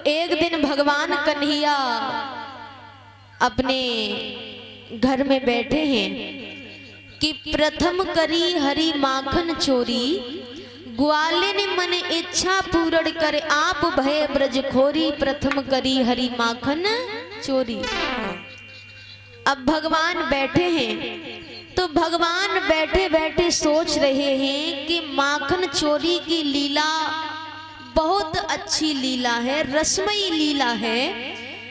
एक दिन भगवान कन्हैया अपने घर में बैठे हैं कि प्रथम करी हरि माखन चोरी, ग्वाले ने मन इच्छा पूर्ण करे, आप भय ब्रज खोरी, प्रथम करी हरि माखन चोरी। अब भगवान बैठे हैं तो भगवान बैठे बैठे सोच रहे हैं कि माखन चोरी की लीला बहुत अच्छी लीला है, रसमयी लीला है,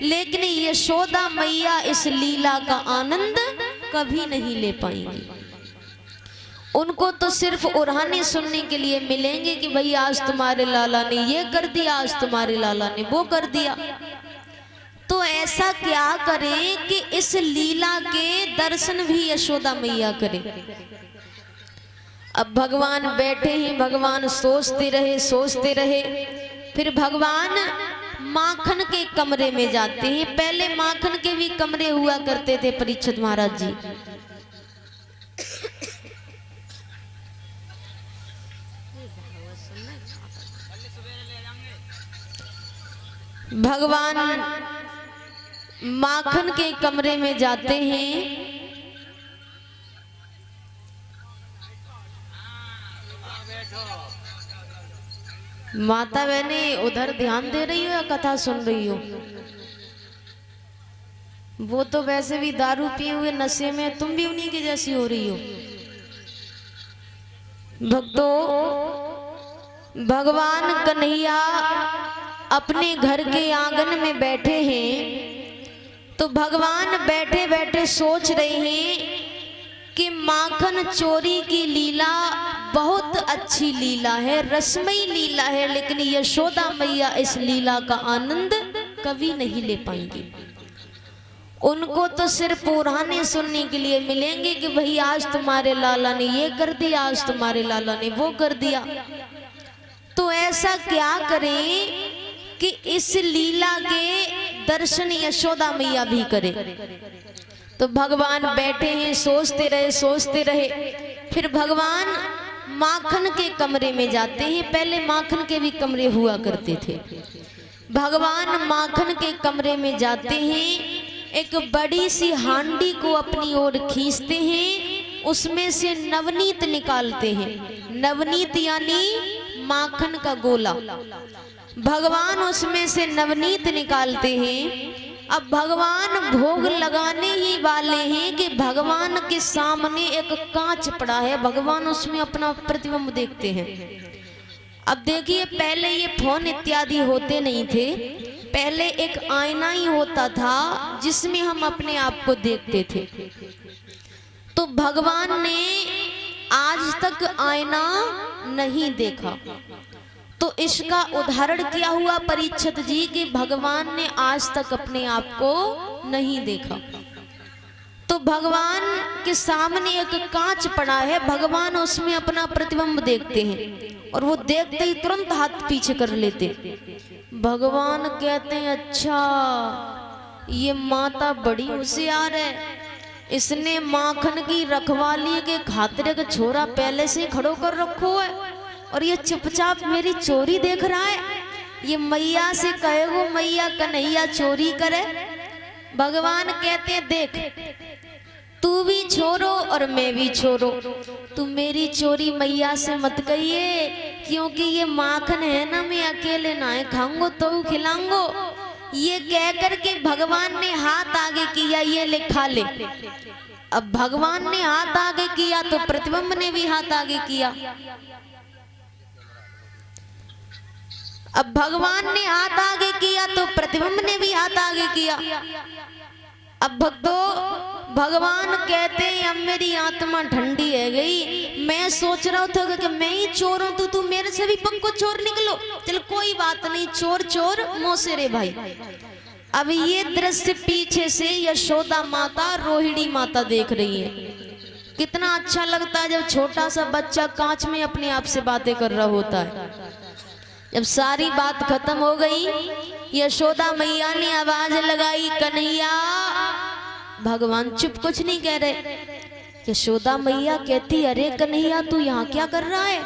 लेकिन यशोदा मैया इस लीला का आनंद कभी नहीं ले पाएंगी। उनको तो सिर्फ उड़ाने सुनने के लिए मिलेंगे कि भाई आज तुम्हारे लाला ने ये कर दिया, आज तुम्हारे लाला ने वो कर दिया। तो ऐसा क्या करें कि इस लीला के दर्शन भी यशोदा मैया करें। अब भगवान बैठे हैं, भगवान सोचते रहे, फिर भगवान माखन के कमरे में जाते हैं। पहले माखन के भी कमरे हुआ करते थे परीक्षित महाराज जी। भगवान माखन के कमरे में जाते हैं। माता बहने उधर ध्यान दे रही हो या कथा सुन रही हो? वो तो वैसे भी दारू पिए हुए नशे में, तुम भी उन्हीं की जैसी हो रही हो। भक्तों, भगवान कन्हैया अपने घर के आंगन में बैठे हैं तो भगवान बैठे बैठे सोच रहे हैं कि माखन चोरी की लीला बहुत अच्छी लीला है, रसमयी लीला है, लेकिन यशोदा मैया इस लीला का आनंद कभी नहीं ले पाएंगी। उनको तो सिर्फ पुराने सुनने के लिए मिलेंगे कि भाई आज तुम्हारे लाला ने ये कर दिया, आज तुम्हारे लाला ने वो कर दिया। तो ऐसा क्या करें कि इस लीला के दर्शन यशोदा मैया भी करें। तो भगवान बैठे हैं, सोचते रहे, फिर भगवान माखन के कमरे में जाते हैं। पहले माखन के भी कमरे हुआ करते थे। भगवान माखन के कमरे में जाते हैं, एक बड़ी सी हांडी को अपनी ओर खींचते हैं, उसमें से नवनीत निकालते हैं। नवनीत यानी माखन का गोला। भगवान उसमें से नवनीत निकालते हैं। अब भगवान भोग लगाने ही वाले हैं कि भगवान के सामने एक कांच पड़ा है, भगवान उसमें अपना प्रतिबिंब देखते हैं। अब देखिए, पहले ये फोन इत्यादि होते नहीं थे, पहले एक आईना ही होता था जिसमें हम अपने आप को देखते थे। तो भगवान ने आज तक आईना नहीं देखा। तो इसका उदाहरण क्या हुआ परीक्षित जी कि भगवान ने आज तक अपने आप को नहीं देखा। तो भगवान के सामने एक कांच पड़ा है, भगवान उसमें अपना प्रतिबिंब देखते हैं और वो देखते ही तुरंत हाथ पीछे कर लेते। भगवान कहते हैं, अच्छा ये माता बड़ी होशियार है, इसने माखन की रखवाली के खातिर एक छोरा पहले से खड़ो कर रखो है और ये चुपचाप मेरी चोरी देख रहा है। ये मैया से कहेगो मैया कन्हैया चोरी करे। भगवान कहते हैं, देख तू भी छोरो और मैं भी छोरो, तू मेरी चोरी मैया से मत कहिए, क्योंकि ये माखन है ना, मैं अकेले ना खाऊंगो तो खिलाऊंगो। ये कह करके भगवान ने हाथ आगे किया, ये ले खा ले। अब भगवान ने हाथ आगे किया तो प्रतिबिंब ने भी हाथ आगे किया। अब भगवान ने हाथ आगे किया तो प्रतिबिंब ने भी हाथ आगे किया। अब भक्तों, भगवान कहते हैं, अब मेरी आत्मा ठंडी है गई, मैं सोच रहा था कि मैं ही चोर हूं, तो तू मेरे से भी पक्को चोर निकलो। चल कोई बात नहीं, चोर चोर मोसे रे भाई। अब ये दृश्य पीछे से यशोदा माता रोहिणी माता देख रही है। कितना अच्छा लगता है जब छोटा सा बच्चा कांच में अपने आप से बातें कर रहा होता है। जब सारी बात खत्म हो गई, यशोदा मैया ने आवाज लगाई, कन्हैया। भगवान चुप, कुछ नहीं कह रहे। यशोदा मैया कहती, अरे कन्हैया तू यहाँ क्या कर रहा है?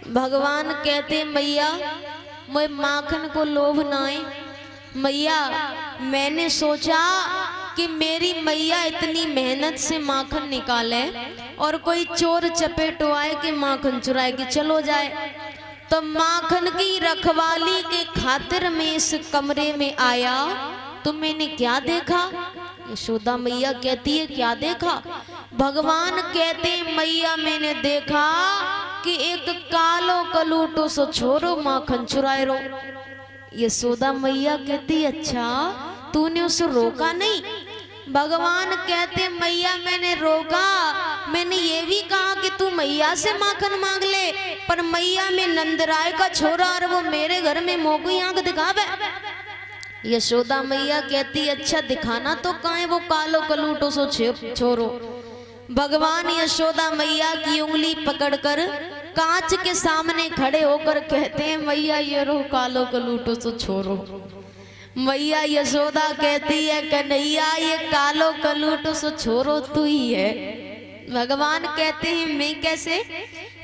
भगवान कहते, मैया मैं माखन को लोभ नाए मैया। मैंने सोचा कि मेरी मैया इतनी मेहनत से माखन निकाले और कोई चोर चपेटो आए कि माखन चुराए कि चलो जाए। तो माखन की रखवाली के खातिर मैं इस कमरे में आया तो मैंने क्या देखा? यशोदा मैया कहती है क्या देखा? भगवान कहते मैया मैंने देखा कि एक कालो कलूटो सो छोरो माखन चुराए रो। यशोदा मैया कहती अच्छा तूने उसे रोका नहीं? भगवान कहते मैया मैंने रोका, मैंने ये भी कहा कि तू मैया से माखन मांग ले, पर मैया में नंदराय का छोरा और वो मेरे घर में मोगी आंख दिखावे। यशोदा मैया कहती अच्छा दिखाना तो कहाँ है वो कालो कलूटो सो छोरो। भगवान यशोदा मैया की उंगली पकड़कर कांच के सामने खड़े होकर कहते हैं मैया ये रो कालो कलूटो सो छोरो। मैया यशोदा कहती है कन्हैया ये कालो कलूटो सो छोरो तू ही है। भगवान कहते हैं मैं कैसे?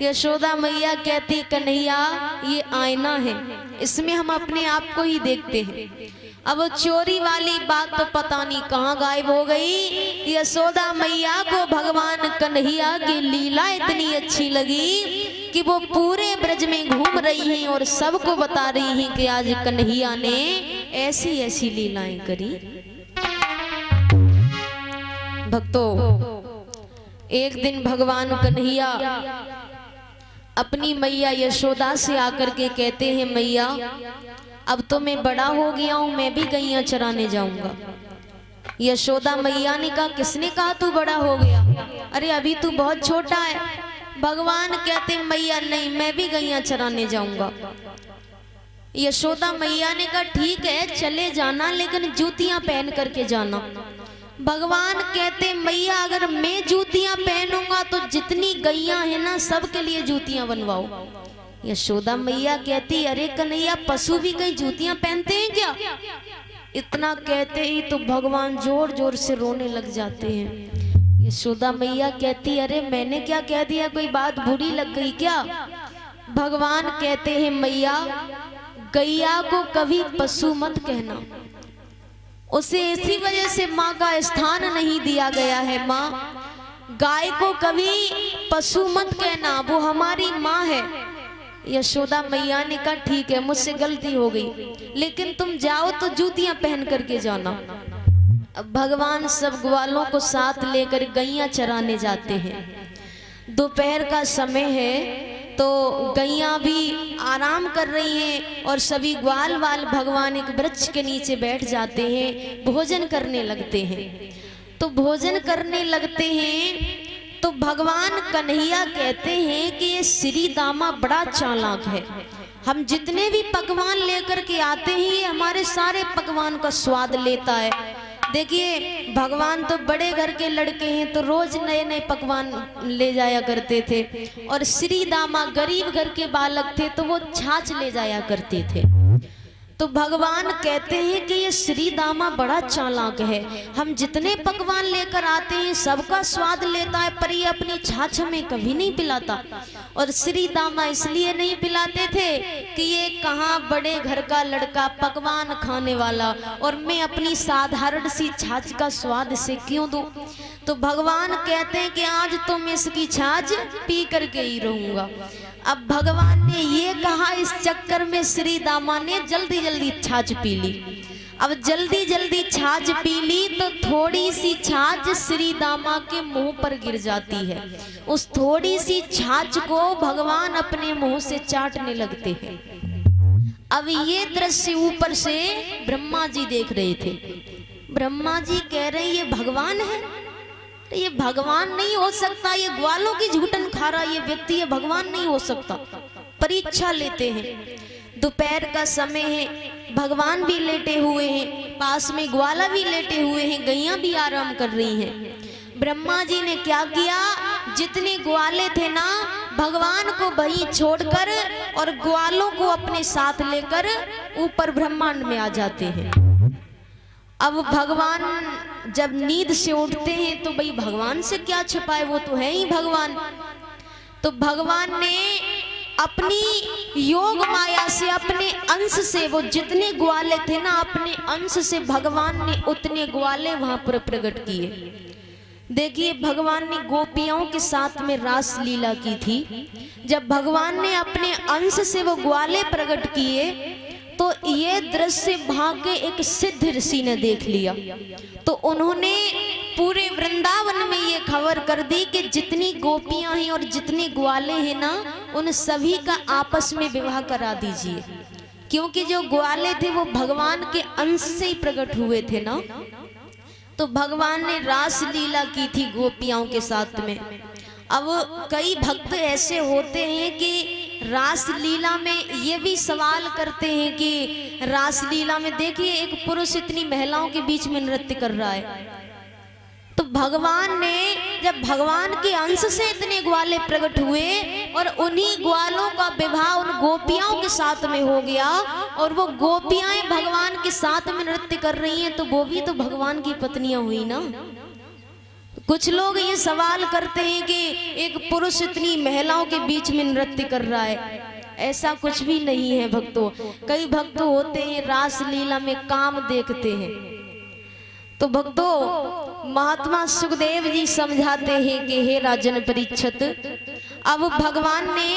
यशोदा मैया कहती कन्हैया ये आईना है, इसमें हम अपने आप को ही देखते हैं। अब चोरी वाली बात तो पता नहीं कहाँ गायब हो गई। यशोदा मैया को भगवान कन्हैया की लीला इतनी अच्छी लगी कि वो पूरे ब्रज में घूम रही हैं और सबको बता रही हैं कि आज कन्हैया ने ऐसी ऐसी लीलाएं करी। भक्तों, एक दिन भगवान कन्हैया अपनी मैया यशोदा से आकर के कहते हैं मैया अब तो मैं बड़ा हो गया हूं, मैं भी गैया चराने जाऊंगा। यशोदा मैया ने कहा किसने कहा तू बड़ा हो गया? अरे अभी तू बहुत छोटा है। भगवान कहते मैया नहीं मैं भी गैया चराने जाऊंगा। यशोदा मैया ने कहा ठीक है चले जाना, लेकिन जूतियां पहन करके जाना। भगवान कहते मैया अगर मैं जूतियां पहनूंगा तो जितनी गैया है ना सबके लिए जूतियां बनवाओ। यशोदा मैया कहती अरे कन्हैया पशु भी कहीं जूतियां पहनते हैं क्या? इतना कहते ही तो भगवान जोर जोर से रोने लग जाते हैं। यशोदा मैया कहती अरे मैंने क्या कह दिया, कोई बात बुरी लग गई क्या? भगवान कहते हैं मैया गैया को कभी पशु मत कहना, उसे इसी वजह से माँ का स्थान नहीं दिया गया है। माँ गाय को कभी पशु मत कहना, वो हमारी माँ है। यशोदा मैया ने कहा ठीक है मुझसे गलती हो गई, लेकिन तुम जाओ तो जूतियां पहन करके जाना। अब भगवान सब ग्वालों को साथ लेकर गैया चराने जाते हैं। दोपहर का समय है तो गैया भी आराम कर रही हैं और सभी ग्वाल वाल भगवान एक वृक्ष के नीचे बैठ जाते हैं, भोजन करने लगते हैं। तो भोजन करने लगते हैं तो भगवान कन्हैया कहते हैं कि ये श्री दामा बड़ा चालाक है, हम जितने भी पकवान लेकर के आते हैं ये हमारे सारे पकवान का स्वाद लेता है। देखिए भगवान तो बड़े घर के लड़के हैं तो रोज नए नए पकवान ले जाया करते थे, और श्री दामा गरीब घर के बालक थे तो वो छाछ ले जाया करते थे। तो भगवान कहते हैं कि ये श्री दामा बड़ा चालाक है, हम जितने पकवान लेकर आते हैं सबका स्वाद लेता है, पर ये अपनी छाछ हमें कभी नहीं पिलाता। और श्री दामा इसलिए नहीं पिलाते थे कि ये कहाँ बड़े घर का लड़का पकवान खाने वाला, और मैं अपनी साधारण सी छाछ का स्वाद से क्यों दूं। तो भगवान कहते हैं कि आज तो मैं इसकी छाछ पी करके ही रहूंगा। अब भगवान ने ये कहा, इस चक्कर में श्री दामा ने जल्दी जल्दी छाछ पी ली। अब जल्दी जल्दी छाछ पी ली तो थोड़ी सी छाछ श्री दामा के मुंह पर गिर जाती है। उस थोड़ी सी छाछ को भगवान अपने मुंह से चाटने लगते हैं। अब ये दृश्य ऊपर से ब्रह्मा जी देख रहे थे। ब्रह्मा जी कह रहे ये भगवान है? ये भगवान नहीं हो सकता, ये ग्वालों की झूठन खा रहा ये व्यक्ति, ये भगवान नहीं हो सकता। परीक्षा लेते हैं। दोपहर का समय है, भगवान भी लेटे हुए हैं, पास में ग्वाला भी लेटे हुए हैं, गैया भी आराम कर रही हैं। ब्रह्मा जी ने क्या किया, जितने ग्वाले थे ना भगवान को वहीं छोड़कर और ग्वालों को अपने साथ लेकर ऊपर ब्रह्मांड में आ जाते हैं। अब भगवान जब नींद से उठते हैं तो भाई भगवान से क्या छिपाए, वो तो है ही भगवान। तो भगवान ने अपनी योग माया से, अपने अंश से, वो जितने ग्वाले थे ना, अपने अंश से भगवान ने उतने ग्वाले वहां पर प्रकट किए। देखिए, भगवान ने गोपियों के साथ में रास लीला की थी। जब भगवान ने अपने अंश से वो ग्वाले प्रकट किए तो ये दृश्य भाग्य एक सिद्ध ऋषि ने देख लिया। तो उन्होंने पूरे वृंदावन में ये खबर कर दी कि जितनी गोपियां हैं और जितने ग्वाले हैं ना, उन सभी का आपस में विवाह करा दीजिए, क्योंकि जो ग्वाले थे वो भगवान के अंश से ही प्रकट हुए थे ना। तो भगवान ने रास लीला की थी गोपियों के साथ में। अब कई भक्त ऐसे होते हैं कि रास लीला में ये भी सवाल करते हैं कि रास लीला में देखिए एक पुरुष इतनी महिलाओं के बीच में नृत्य कर रहा है। तो भगवान ने, जब भगवान के अंश से इतने ग्वाले प्रकट हुए और उन्हीं ग्वालों का विवाह उन गोपियों के साथ में हो गया और वो गोपियां भगवान के साथ में नृत्य कर रही हैं, तो वो भी तो भगवान की पत्नियां हुई ना। कुछ लोग ये सवाल करते हैं कि एक पुरुष इतनी महिलाओं के बीच में नृत्य कर रहा है। ऐसा कुछ भी नहीं है भक्तों। कई भक्त होते हैं रास लीला में काम देखते हैं। तो भक्तों, महात्मा सुखदेव जी समझाते हैं कि हे राजन परीक्षित, अब भगवान ने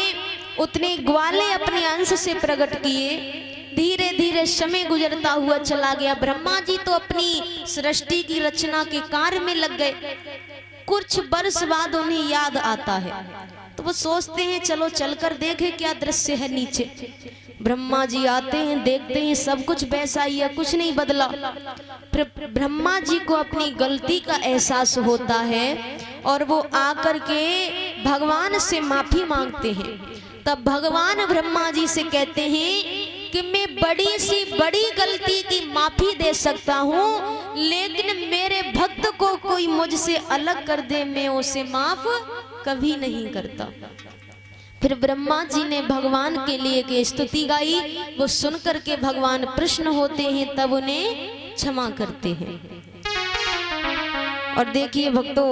उतने ग्वाले अपने अंश से प्रकट किए। धीरे धीरे समय गुजरता हुआ चला गया। ब्रह्मा जी तो अपनी सृष्टि की रचना के कार्य में लग गए। कुछ वर्ष बाद उन्हें याद आता है तो वो सोचते हैं चलो चलकर देखें क्या दृश्य है नीचे। ब्रह्मा जी आते हैं, देखते हैं सब कुछ वैसा ही है, कुछ नहीं बदला। फिर ब्रह्मा जी को अपनी गलती का एहसास होता है और वो आकर के भगवान से माफी मांगते हैं। तब भगवान ब्रह्मा जी से कहते हैं कि मैं बड़ी सी बड़ी गलती की माफी दे सकता हूँ, लेकिन मेरे भक्त को कोई मुझसे अलग कर दे, मैं उसे माफ कभी नहीं करता। फिर ब्रह्मा जी ने भगवान के लिए एक स्तुति गाई। वो सुनकर के भगवान प्रसन्न होते हैं, तब उन्हें क्षमा करते हैं। और देखिए भक्तों,